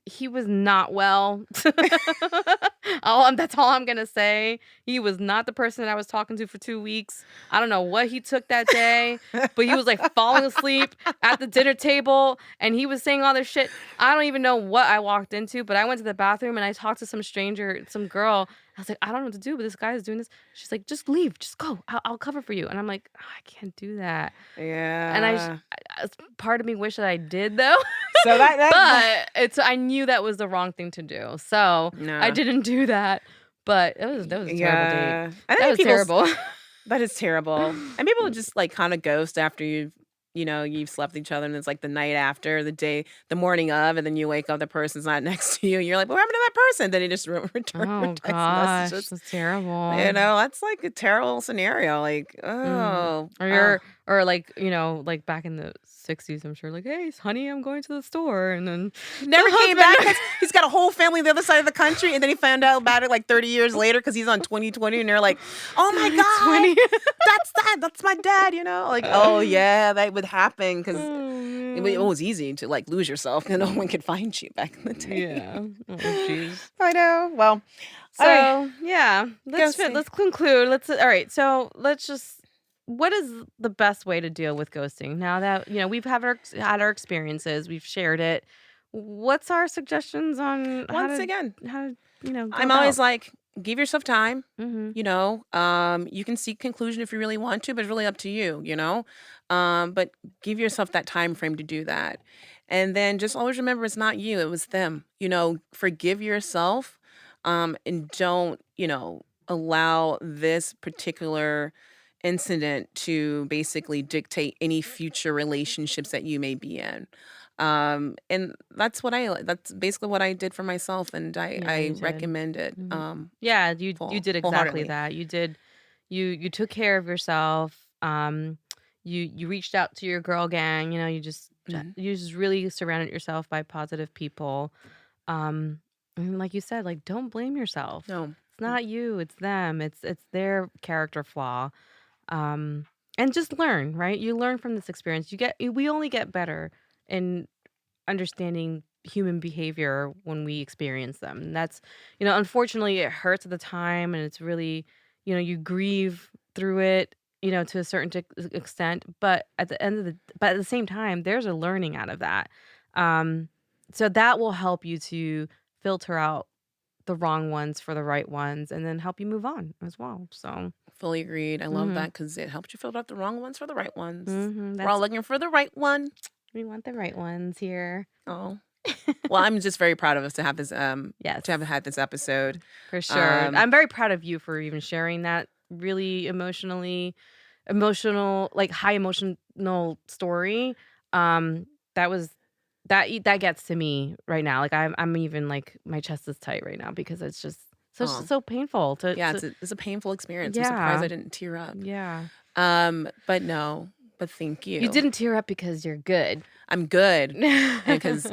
he was not well. That's all I'm gonna say. He was not the person that I was talking to for 2 weeks. I don't know what he took that day, but he was, like, falling asleep at the dinner table, and he was saying all this shit. I don't even know what I walked into, but I went to the bathroom, and I talked to some stranger, some girl. I was like, "I don't know what to do, but this guy is doing this." She's like, "Just leave. Just go. I'll cover for you." And I'm like, "Oh, I can't do that." And Yeah. part of me wish that I did though, So that but I knew that was the wrong thing to do, so I nah. didn't do that, but that was a terrible date. Yeah. I That think was people terrible. That is terrible. And people just, like, kinda ghost after you've slept with each other, and it's, like, the night after, the morning of, and then you wake up, the person's not next to you, and you're like, "What happened to that person?" Then you just return their Oh text gosh, messages. that's terrible. That's, like, a terrible scenario, like, Mm. oh, Or oh. you're or like, like back in the 60s, I'm sure, like, "Hey, honey, I'm going to the store." And then He the never came back husband 'cause he's got a whole family on the other side of the country, and then he found out about it, like, 30 years later 'cause he's on 2020, and they're like, "Oh my god, 20. that's my dad," you know? Like, "Oh, yeah, that would happen 'cause Oh, it man. was easy to, like, lose yourself, and no one could find you back in the day." Yeah. Oh, jeez. I know. Well, alright, So, yeah, ghosting. let's conclude. All right. So, let's just what is the best way to deal with ghosting? Now that, we've had our experiences, we've shared it. What's our suggestions on Once again, how to, go I'm always about? like, give yourself time. Mhm. You can seek conclusion if you really want to, but it's really up to you, but give yourself that time frame to do that. And then just always remember it's not you, it was them. Forgive yourself, and don't, allow this particular incident to basically dictate any future relationships that you may be in. And that's basically what I did for myself, and I Yeah, I you did. recommend it Mhm. Yeah, you did exactly wholeheartedly. that. You took care of yourself. You reached out to your girl gang, Mhm. you just really surrounded yourself by positive people. Um, and like you said, like, don't blame yourself. No. It's not you, it's them. It's their character flaw. Um, and just learn, right? You learn from this experience. We only get better in understanding human behavior when we experience them. And that's, unfortunately it hurts at the time, and it's really, you grieve through it, to a certain extent, but at the same time, there's a learning out of that. Um, so that will help you to filter out the wrong ones for the right ones and then help you move on as well. So, Fully agreed. I love mhm. that because it helps you filter out the wrong ones for the right ones. Mhm. We're all That's looking for the right one. We want the right ones here. Oh. Well, I'm just very proud of us Yes. to have had this episode. For sure. Um, I'm very proud of you for even sharing that really emotional, like, high emotional story. Um, that was that gets to me right now. Like, I'm even, like, my chest is tight right now because it's just oh, so painful yeah, to it's a painful experience. I'm surprised yeah. I didn't tear up. Yeah. But no, but thank You you. didn't tear up because you're good. I'm good. And because,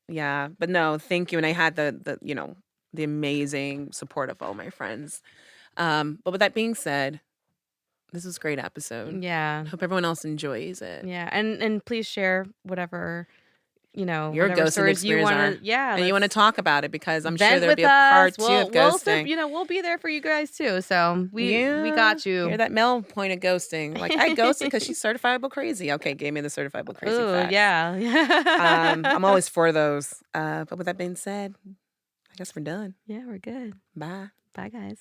yeah, but no, thank you. And I had the amazing support of all my friends. But with that being said, this was a great episode. Yeah. Hope everyone else enjoys it. Yeah, and please share whatever, Your whatever ghosting stories you experience wanna are yeah, and you wanna let's talk about it because I'm sure vent there'll be with a us. part 2 of ghosting. We'll be there for you guys too. So we Yeah, got hear you. that Mel point of ghosting. Like, "I ghosted because she's certifiable crazy." Okay, gave me the certifiable crazy Oh facts. yeah. I'm always for those. But with that being said, I guess we're done. Yeah, we're good. Bye. Bye, guys.